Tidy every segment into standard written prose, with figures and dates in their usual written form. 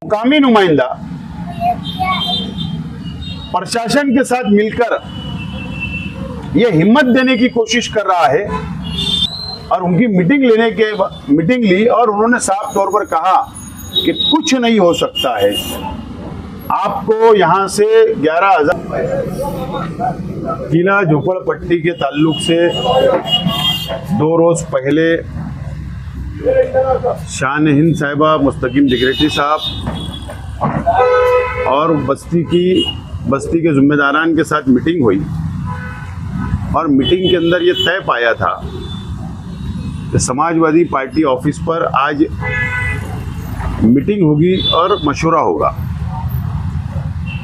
मुकामी नुमाइंदा प्रशासन के साथ मिलकर यह हिम्मत देने की कोशिश कर रहा है और उनकी मीटिंग ली और उन्होंने साफ तौर पर कहा कि कुछ नहीं हो सकता है, आपको यहां से 11,000 किला झोपड़पट्टी के ताल्लुक से 2 रोज पहले शान हिंद साहिबा, मुस्तकीम सेक्रेटरी साहब और बस्ती के जिम्मेदारान के साथ मीटिंग हुई और मीटिंग के अंदर ये तय पाया था कि समाजवादी पार्टी ऑफिस पर आज मीटिंग होगी और मशवरा होगा।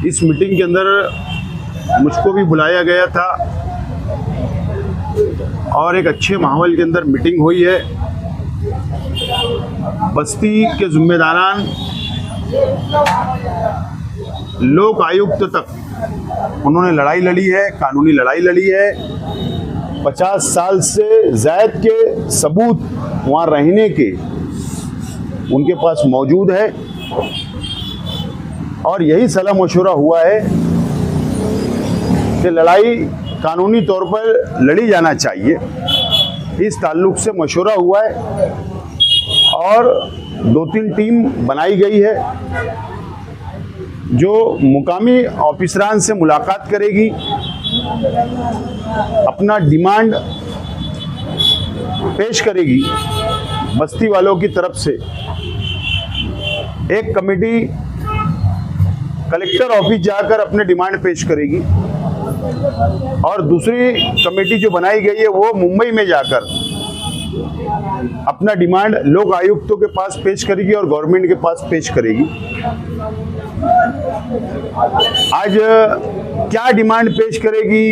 इस मीटिंग के अंदर मुझको भी बुलाया गया था और एक अच्छे माहौल के अंदर मीटिंग हुई है। बस्ती के जिम्मेदारान लोक आयुक्त तक उन्होंने लड़ाई लड़ी है, कानूनी लड़ाई लड़ी है। 50 साल से ज़ायद के सबूत वहाँ रहने के उनके पास मौजूद है और यही सलाह मशवरा हुआ है कि लड़ाई कानूनी तौर पर लड़ी जाना चाहिए। इस ताल्लुक से मशवरा हुआ है और 2-3 टीम बनाई गई है जो मुकामी ऑफिसरान से मुलाकात करेगी, अपना डिमांड पेश करेगी। बस्ती वालों की तरफ से एक कमेटी कलेक्टर ऑफिस जाकर अपने डिमांड पेश करेगी और दूसरी कमेटी जो बनाई गई है वो मुंबई में जाकर अपना डिमांड लोक आयुक्तों के पास पेश करेगी और गवर्नमेंट के पास पेश करेगी। आज क्या डिमांड पेश करेगी,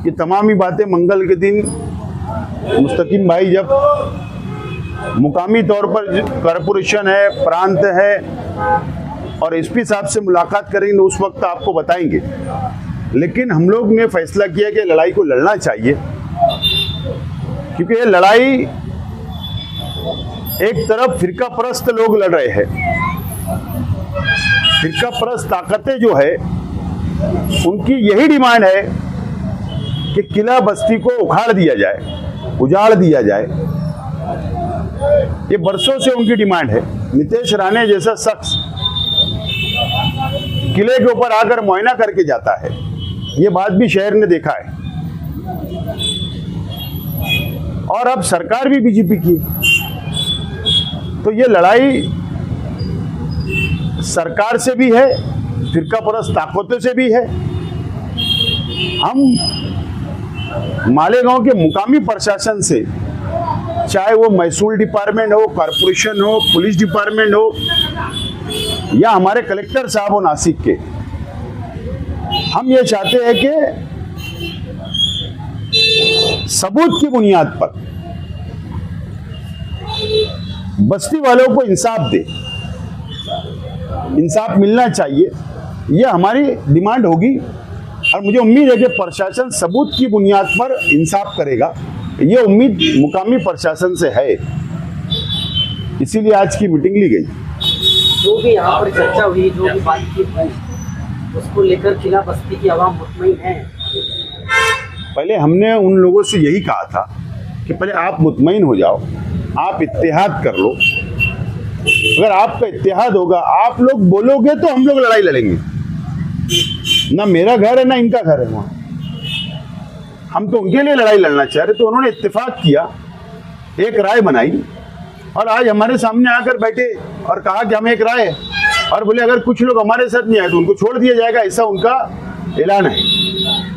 ये तमाम ही बातें मंगल के दिन मुस्तकीम भाई जब मुकामी तौर पर कॉरपोरेशन है, प्रांत है और एसपी साहब से मुलाकात करेंगे उस वक्त आपको बताएंगे। लेकिन हम लोग ने फैसला किया कि लड़ाई को लड़ना चाहिए क्योंकि ये लड़ाई एक तरफ फिरका परस्त लोग लड़ रहे हैं, फिरका परस्त ताकतें जो है उनकी यही डिमांड है कि किला बस्ती को उखाड़ दिया जाए, उजाड़ दिया जाए। ये बरसों से उनकी डिमांड है। नितेश राणे जैसा शख्स किले के ऊपर आकर मुआयना करके जाता है, ये बात भी शहर ने देखा है। और अब सरकार भी बीजेपी की, तो ये लड़ाई सरकार से भी है, फिरका परस्त ताकतों से भी है। हम मालेगांव के मुकामी प्रशासन से, चाहे वो महसूल डिपार्टमेंट हो, कॉरपोरेशन हो, पुलिस डिपार्टमेंट हो या हमारे कलेक्टर साहब हो नासिक के, हम ये चाहते हैं कि सबूत की बुनियाद पर बस्ती वालों को इंसाफ दे, इंसाफ मिलना चाहिए। यह हमारी डिमांड होगी और मुझे उम्मीद है कि प्रशासन सबूत की बुनियाद पर इंसाफ करेगा। ये उम्मीद मुकामी प्रशासन से है, इसीलिए आज की मीटिंग ली गई। जो भी यहाँ पर चर्चा हुई, जो भी बातचीत हुई, उसको लेकर किला बस्ती की आवाम मुतमईन है। पहले हमने उन लोगों से यही कहा था कि पहले आप मुतमईन हो जाओ, आप इत्तेहाद कर लो। अगर आपका इत्तेहाद होगा, आप लोग बोलोगे तो हम लोग लड़ाई लड़ेंगे। ना मेरा घर है ना इनका घर है वहाँ, हम तो उनके लिए लड़ाई लड़ना चाह रहे। तो उन्होंने इत्तेफाक किया, एक राय बनाई और आज हमारे सामने आकर बैठे और कहा कि हम एक राय है, और बोले अगर कुछ लोग हमारे साथ नहीं आए तो उनको छोड़ दिया जाएगा, ऐसा उनका ऐलान है।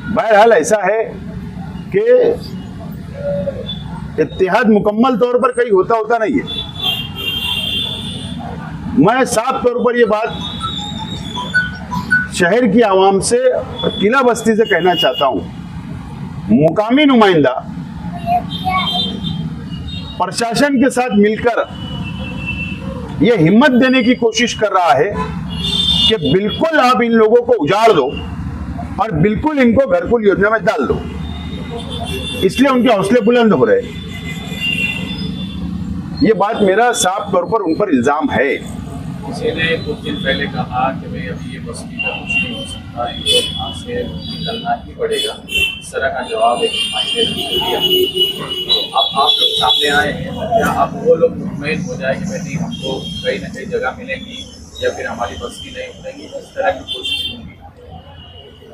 बहरहाल ऐसा है कि इत्तेहाद मुकम्मल तौर पर कहीं होता नहीं है। मैं साफ तौर पर ये बात शहर की आवाम से और किला बस्ती से कहना चाहता हूं, मुकामी नुमाइंदा प्रशासन के साथ मिलकर यह हिम्मत देने की कोशिश कर रहा है कि बिल्कुल आप इन लोगों को उजाड़ दो और बिल्कुल इनको घरकुल योजना में डाल दो। इसलिए उनके हौसले बुलंद हो रहे हैं। ये बात मेरा साफ तौर पर उन पर इल्जाम है किसी ने कुछ दिन पहले कहा कि भाई अभी ये बस्ती का कुछ नहीं हो सकता, इनको यहाँ से निकलना ही पड़ेगा। इस तरह का जवाब एक मायने ने दिया। तो अब आप लोग सामने आए हैं, क्या अब वो लोग मुतमईन हो जाए कि भाई नहीं, हमको कहीं ना कहीं जगह मिलेगी या फिर हमारी बस्ती नहीं उठेगी, इस तरह की कोशिश होगी?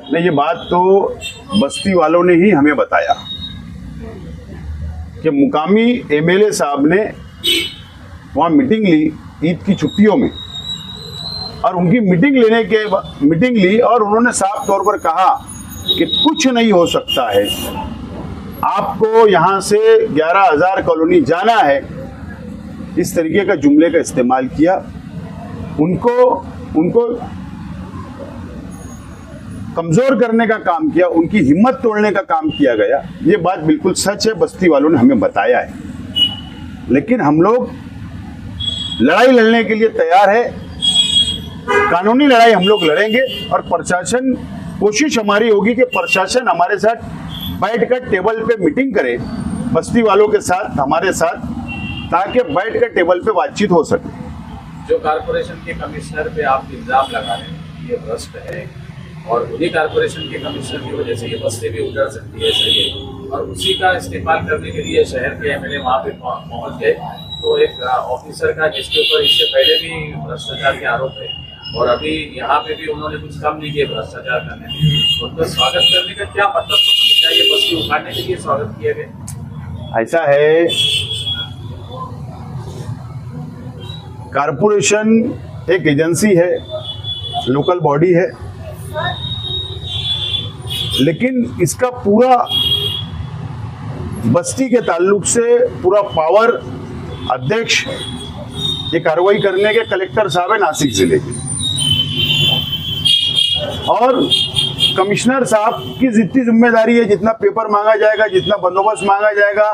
नहीं, ये बात तो बस्ती वालों ने ही हमें बताया कि मुकामी एमएलए साहब ने वहाँ मीटिंग ली ईद की छुट्टियों में, और उनकी मीटिंग ली और उन्होंने साफ तौर पर कहा कि कुछ नहीं हो सकता है, आपको यहाँ से 11,000 कॉलोनी जाना है। इस तरीके का जुमले का इस्तेमाल किया, उनको कमजोर करने का काम किया, उनकी हिम्मत तोड़ने का काम किया गया। ये बात बिल्कुल सच है, बस्ती वालों ने हमें बताया है। लेकिन हम लोग लड़ाई लड़ने के लिए तैयार है, कानूनी लड़ाई हम लोग लड़ेंगे, और प्रशासन, कोशिश हमारी होगी कि प्रशासन हमारे साथ बैठकर टेबल पे मीटिंग करे, बस्ती वालों के साथ, हमारे साथ, ताकि बैठकर टेबल पे बातचीत हो सके। जो कारपोरेशन के कमिश्नर पे आप इल्जाम लगा रहे हैं ये भ्रष्ट है, और उन्हीं कारपोरेशन के कमिश्नर की वजह से ये बस्ती भी उजड़ सकती है, सही है, और उसी का इस्तेमाल करने के लिए शहर के एमएलए वहाँ पे पहुँच गए। तो एक ऑफिसर का जिसके ऊपर इससे पहले भी भ्रष्टाचार के आरोप है, और अभी यहाँ पे भी उन्होंने कुछ कम नहीं किया भ्रष्टाचार करने में, उनका स्वागत करने का क्या मतलब? क्या ये बस्ती उखाड़ने के लिए स्वागत किया गया? ऐसा है, कारपोरेशन एक एजेंसी है, लोकल बॉडी है, लेकिन इसका पूरा बस्ती के ताल्लुक से पूरा पावर अध्यक्ष ये कार्रवाई करने के कलेक्टर साहब है नासिक जिले के, और कमिश्नर साहब की जितनी जिम्मेदारी है, जितना पेपर मांगा जाएगा, जितना बंदोबस्त मांगा जाएगा,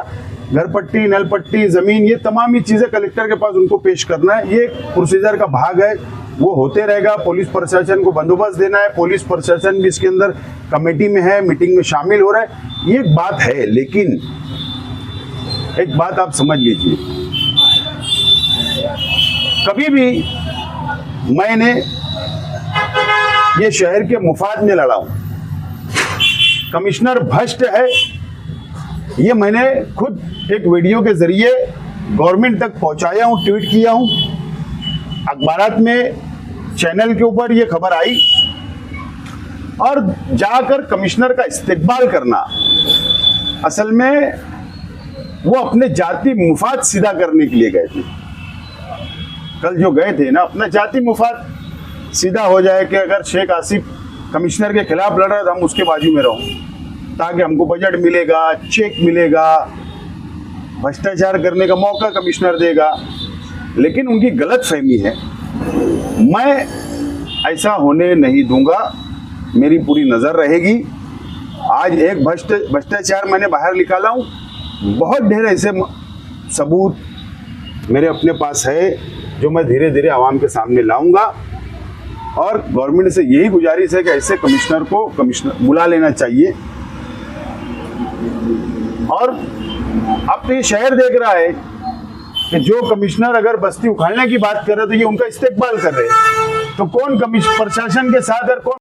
घर पट्टी, नल पट्टी, जमीन, ये तमाम ही चीजें कलेक्टर के पास उनको पेश करना है। ये प्रोसीजर का भाग है, वो होते रहेगा। पुलिस प्रशासन को बंदोबस्त देना है, पुलिस प्रशासन भी इसके अंदर कमेटी में है, मीटिंग में शामिल हो रहा है, ये एक बात है। लेकिन एक बात आप समझ लीजिए, कभी भी मैंने ये शहर के मुफाद में लड़ा हूं। कमिश्नर भ्रष्ट है, ये मैंने खुद एक वीडियो के जरिए गवर्नमेंट तक पहुंचाया हूं, ट्वीट किया हूं, अखबारात में, चैनल के ऊपर ये खबर आई, और जाकर कमिश्नर का इस्तेकबाल करना, असल में वो अपने जाति मुफाद सीधा करने के लिए गए थे। कल जो गए थे ना, अपना जाति मुफाद सीधा हो जाए कि अगर शेख आसिफ कमिश्नर के खिलाफ लड़ रहा है तो हम उसके बाजू में रहो, ताकि हमको बजट मिलेगा, चेक मिलेगा, भ्रष्टाचार करने का मौका कमिश्नर देगा। लेकिन उनकी गलत फहमी है, मैं ऐसा होने नहीं दूंगा, मेरी पूरी नज़र रहेगी। आज एक भ्रष्टाचार मैंने बाहर निकाला हूँ, बहुत ढेर ऐसे सबूत मेरे अपने पास है जो मैं धीरे धीरे आवाम के सामने लाऊंगा, और गवर्नमेंट से यही गुजारिश है कि ऐसे कमिश्नर को बुला लेना चाहिए। और अब तो ये शहर देख रहा है कि जो कमिश्नर अगर बस्ती उखाड़ने की बात कर रहे तो ये उनका इस्तेकबाल कर रहे हैं, तो कौन प्रशासन के साथ और कौन